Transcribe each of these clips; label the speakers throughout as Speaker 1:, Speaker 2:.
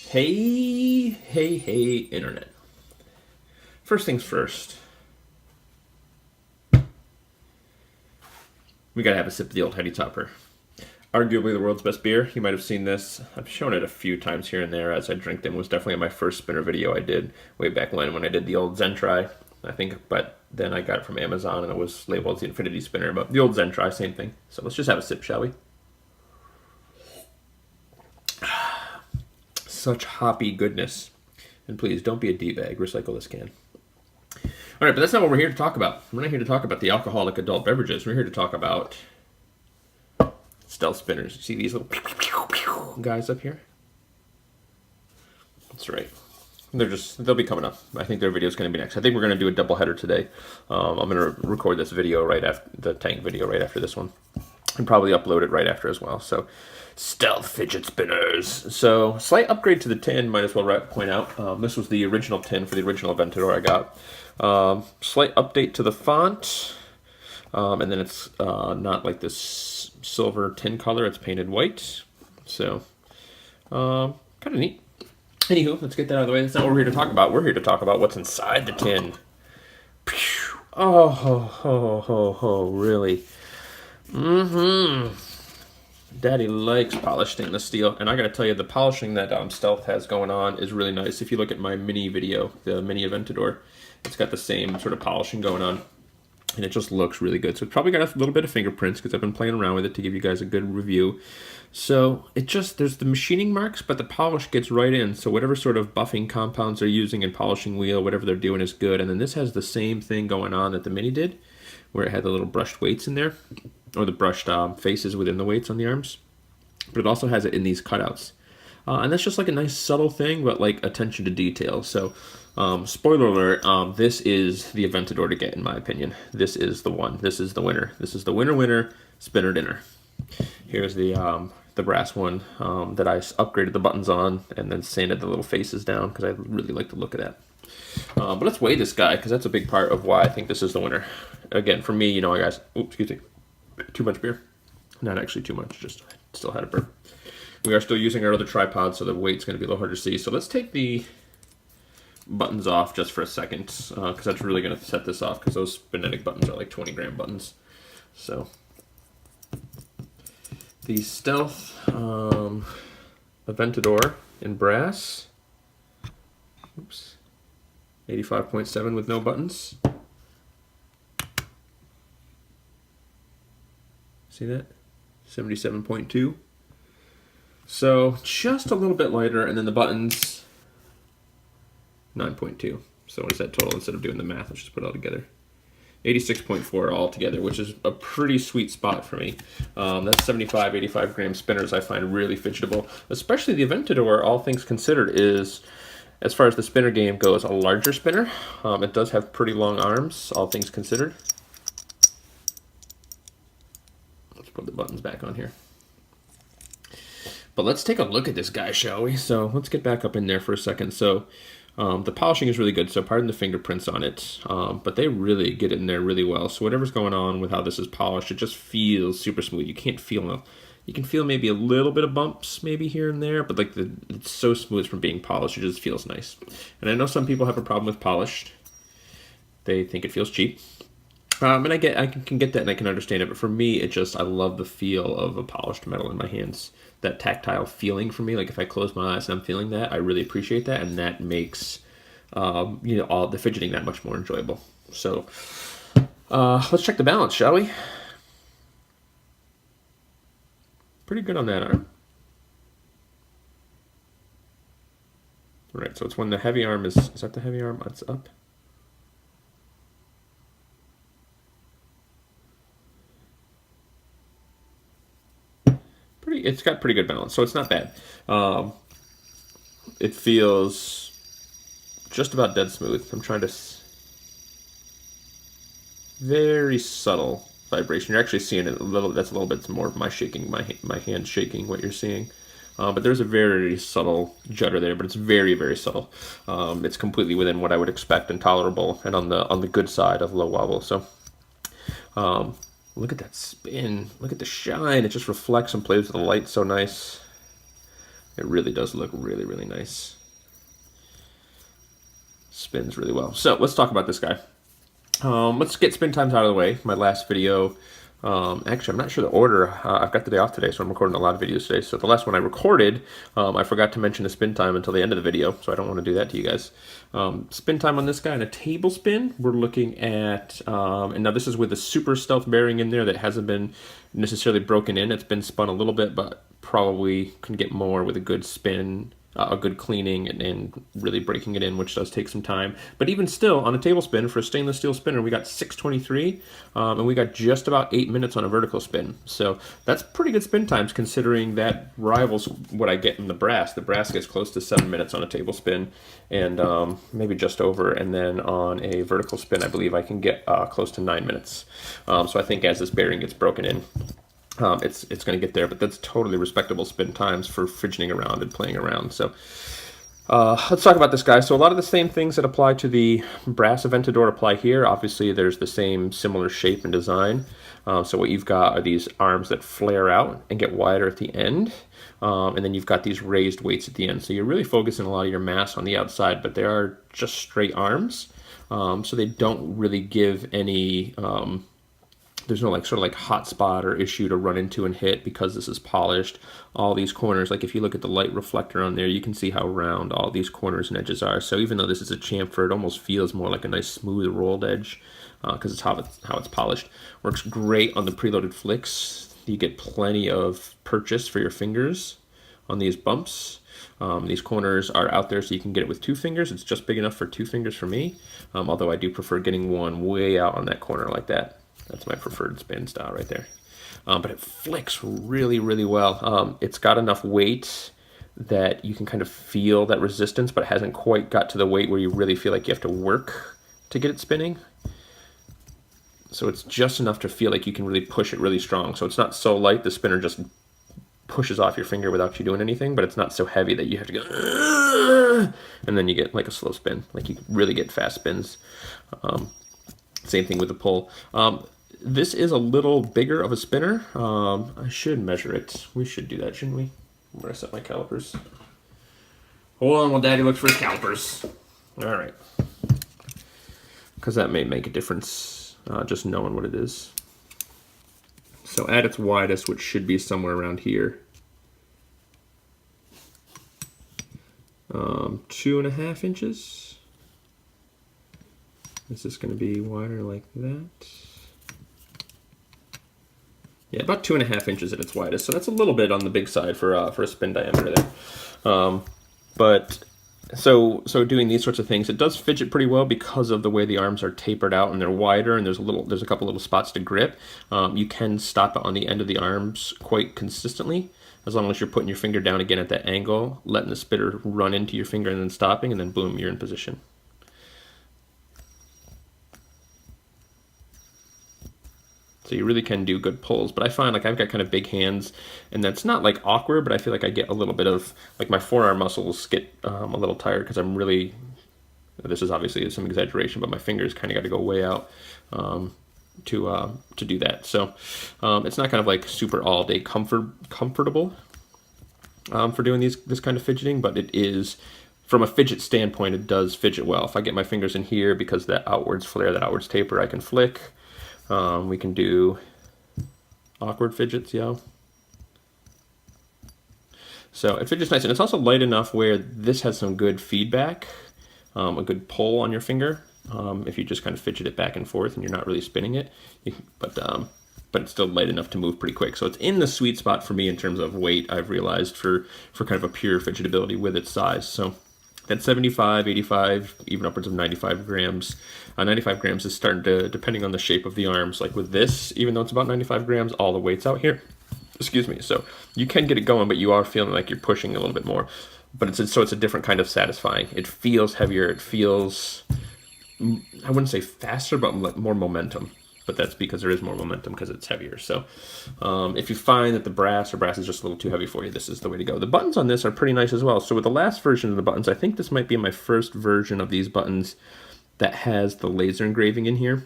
Speaker 1: Hey, internet. First things first, we gotta have a sip of the old Heady Topper. Arguably the world's best beer. You might have seen this. I've shown it a few times here and there as I drink them. It was definitely my first spinner video I did way back when I did the old Zentry, I think, but then I got it from Amazon and it was labeled as the Infinity Spinner, but the old Zentry, same thing. So let's just have a sip, shall we? Such hoppy goodness. And please, don't be a D-bag. Recycle this can. All right, but that's not what we're here to talk about. We're not here to talk about the alcoholic adult beverages. We're here to talk about stealth spinners. You see these little guys up here? That's right. They'll be coming up. I think their video is going to be next. I think we're going to do a double header today. I'm going to record this video right after the tank video right after this one, and probably upload it right after as well. So, stealth fidget spinners. So, slight upgrade to the tin. Might as well point out. This was the original tin for the original Aventador I got. Slight update to the font, and then it's not like this silver tin color. It's painted white. So, kind of neat. Anywho, let's get that out of the way. That's not what we're here to talk about. We're here to talk about what's inside the tin. Oh, really? Daddy likes polished stainless steel, and I gotta tell you, the polishing that Stealth has going on is really nice. If you look at my mini video, the mini Aventador, it's got the same sort of polishing going on, and it just looks really good. So it's probably got a little bit of fingerprints because I've been playing around with it to give you guys a good review. So there's the machining marks, but the polish gets right in. So whatever sort of buffing compounds they're using in polishing wheel, whatever they're doing is good. And then this has the same thing going on that the mini did, where it had the little brushed weights in there, or the brushed faces within the weights on the arms. But it also has it in these cutouts. And that's just like a nice subtle thing, but like attention to detail. So, spoiler alert, this is the Aventador to get, in my opinion. This is the one. This is the winner. This is the winner, spinner dinner. Here's the brass one that I upgraded the buttons on and then sanded the little faces down because I really like the look of that. But let's weigh this guy because that's a big part of why I think this is the winner. Again, for me, guys, excuse me, too much beer. Not actually too much, just I still had a burp. We are still using our other tripod, so the weight's going to be a little harder to see. So let's take the buttons off just for a second, because that's really going to set this off, because those Spinetic buttons are like 20-gram buttons. So the Stealth Aventador in brass. Oops. 85.7 with no buttons. See that? 77.2. So just a little bit lighter, and then the buttons 9.2. So what is that total? Instead of doing the math, let's just put it all together. 86.4 all together, which is a pretty sweet spot for me. That's 75, 85 gram spinners I find really fidgetable. Especially the Aventador, all things considered, is, as far as the spinner game goes, a larger spinner. It does have pretty long arms, all things considered. Let's put the buttons back on here. But let's take a look at this guy, shall we? So let's get back up in there for a second. So the polishing is really good, so pardon the fingerprints on it, but they really get in there really well. So whatever's going on with how this is polished, it just feels super smooth. You can feel maybe a little bit of bumps maybe here and there, but like it's so smooth from being polished, it just feels nice. And I know some people have a problem with polished. They think it feels cheap. And I can get that and I can understand it, but for me, I love the feel of a polished metal in my hands. That tactile feeling for me, like if I close my eyes and I'm feeling that, I really appreciate that, and that makes all the fidgeting that much more enjoyable. So let's check the balance, shall we? Pretty good on that arm. All right, so it's when the heavy arm is that the heavy arm? It's up. It's got pretty good balance, so it's not bad. It feels just about dead smooth. I'm trying to very subtle vibration. You're actually seeing it a little. That's a little bit more of my shaking, my hand shaking. What you're seeing, but there's a very subtle judder there, but it's very, very subtle. It's completely within what I would expect and tolerable, and on the good side of low wobble. So. Look at that spin. Look at the shine. It just reflects and plays with the light so nice. It really does look really, really nice. Spins really well. So let's talk about this guy. Let's get spin times out of the way. My last video, actually, I'm not sure the order. I've got the day off today, so I'm recording a lot of videos today. So the last one I recorded, I forgot to mention the spin time until the end of the video, so I don't want to do that to you guys. Spin time on this guy in a table spin, we're looking at, and now this is with a super stealth bearing in there that hasn't been necessarily broken in. It's been spun a little bit, but probably can get more with a good spin. A good cleaning and really breaking it in, which does take some time. But even still, on a table spin, for a stainless steel spinner, we got 623, and we got just about 8 minutes on a vertical spin. So that's pretty good spin times, considering that rivals what I get in the brass. The brass gets close to 7 minutes on a table spin, and maybe just over. And then on a vertical spin, I believe I can get close to 9 minutes. So I think as this bearing gets broken in, it's going to get there, but that's totally respectable spin times for fidgeting around and playing around. So let's talk about this guy. So a lot of the same things that apply to the brass Aventador apply here. Obviously, there's the same similar shape and design. So what you've got are these arms that flare out and get wider at the end. And then you've got these raised weights at the end. So you're really focusing a lot of your mass on the outside, but they are just straight arms. So they don't really give any... there's no like sort of like hot spot or issue to run into and hit because this is polished. All these corners, like if you look at the light reflector on there, you can see how round all these corners and edges are. So even though this is a chamfer, it almost feels more like a nice smooth rolled edge because it's how it's polished. Works great on the preloaded flicks. You get plenty of purchase for your fingers on these bumps. These corners are out there so you can get it with 2 fingers. It's just big enough for 2 fingers for me, although I do prefer getting one way out on that corner like that. That's my preferred spin style right there. But it flicks really, really well. It's got enough weight that you can kind of feel that resistance, but it hasn't quite got to the weight where you really feel like you have to work to get it spinning. So it's just enough to feel like you can really push it really strong. So it's not so light the spinner just pushes off your finger without you doing anything, but it's not so heavy that you have to go, and then you get like a slow spin. Like you really get fast spins. Same thing with the pull. This is a little bigger of a spinner. I should measure it. We should do that, shouldn't we? Where I set my calipers. Hold on while Daddy looks for his calipers. All right. Because that may make a difference, just knowing what it is. So at its widest, which should be somewhere around here, 2.5 inches. Is this going to be wider like that? Yeah, about 2.5 inches at its widest. So that's a little bit on the big side for a spin diameter there. But so doing these sorts of things, it does fidget pretty well because of the way the arms are tapered out and they're wider, and there's a couple little spots to grip. You can stop it on the end of the arms quite consistently, as long as you're putting your finger down again at that angle, letting the spinner run into your finger and then stopping, and then boom, you're in position. So you really can do good pulls, but I find like I've got kind of big hands, and that's not like awkward, but I feel like I get a little bit of, like my forearm muscles get a little tired because I'm really, this is obviously some exaggeration, but my fingers kind of got to go way out to do that. So it's not kind of like super all day comfortable for doing this kind of fidgeting, but it is, from a fidget standpoint, it does fidget well. If I get my fingers in here because that outwards flare, that outwards taper, I can flick. We can do awkward fidgets, yeah. So it fidgets nice, and it's also light enough where this has some good feedback, a good pull on your finger. If you just kind of fidget it back and forth and you're not really spinning it, but it's still light enough to move pretty quick. So it's in the sweet spot for me in terms of weight, I've realized, for kind of a pure fidgetability with its size. So at 75, 85, even upwards of 95 grams. 95 grams is starting to, depending on the shape of the arms, like with this, even though it's about 95 grams, all the weight's out here. Excuse me. So you can get it going, but you are feeling like you're pushing a little bit more. But it's a different kind of satisfying. It feels heavier. It feels, I wouldn't say faster, but more momentum. But that's because there is more momentum because it's heavier. So if you find that the brass is just a little too heavy for you, this is the way to go. The buttons on this are pretty nice as well. So with the last version of the buttons, I think this might be my first version of these buttons that has the laser engraving in here.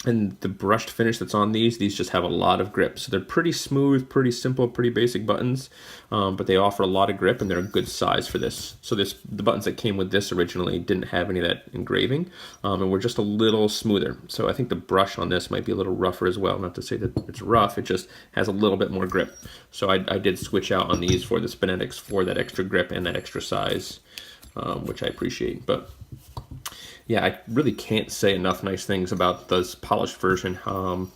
Speaker 1: And the brushed finish that's on these just have a lot of grip. So they're pretty smooth, pretty simple, pretty basic buttons, but they offer a lot of grip and they're a good size for this. So the buttons that came with this originally didn't have any of that engraving, and were just a little smoother. So I think the brush on this might be a little rougher as well. Not to say that it's rough, it just has a little bit more grip. So I did switch out on these for the Spinetics for that extra grip and that extra size, which I appreciate. But yeah, I really can't say enough nice things about this polished version. I'm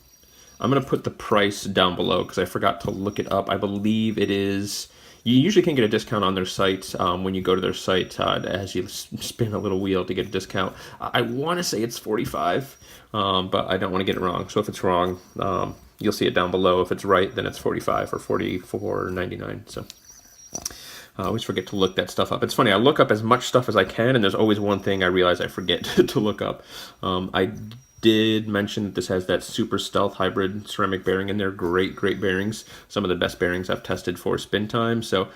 Speaker 1: going to put the price down below because I forgot to look it up. I believe it is, you usually can get a discount on their site when you go to their site as you spin a little wheel to get a discount. I want to say it's 45, but I don't want to get it wrong. So if it's wrong, you'll see it down below. If it's right, then it's 45 or 44.99. So I always forget to look that stuff up. It's funny, I look up as much stuff as I can, and there's always one thing I realize I forget to look up. I did mention that this has that super stealth hybrid ceramic bearing in there. Great bearings. Some of the best bearings I've tested for spin time. So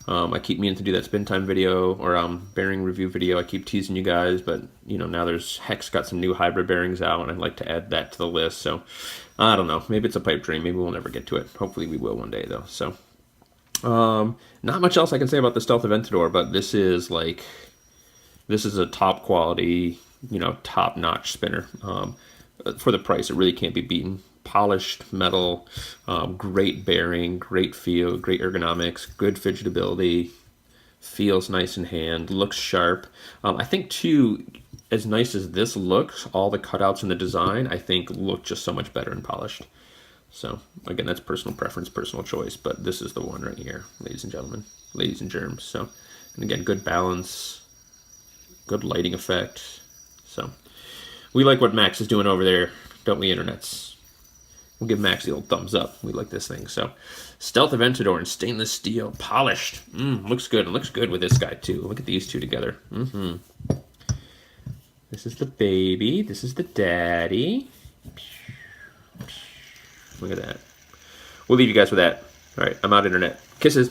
Speaker 1: I keep meaning to do that spin time video or bearing review video. I keep teasing you guys, but you know, now there's Heck's got some new hybrid bearings out, and I'd like to add that to the list. So I don't know. Maybe it's a pipe dream. Maybe we'll never get to it. Hopefully we will one day, though. So. Not much else I can say about the Stealth Aventador, but this is a top quality, you know, top notch spinner. For the price, it really can't be beaten. Polished metal, great bearing, great feel, great ergonomics, good fidgetability, feels nice in hand, looks sharp. I think too, as nice as this looks, all the cutouts in the design, I think look just so much better in polished. So, again, that's personal preference, personal choice, but this is the one right here, ladies and gentlemen, ladies and germs. So, and again, good balance, good lighting effect. So, we like what Max is doing over there, don't we, internets? We'll give Max the old thumbs up. We like this thing. So, Stealth Aventador in stainless steel, polished. Looks good. It looks good with this guy, too. Look at these two together. This is the baby. This is the daddy. Look at that. We'll leave you guys with that. All right, I'm out, internet. Kisses.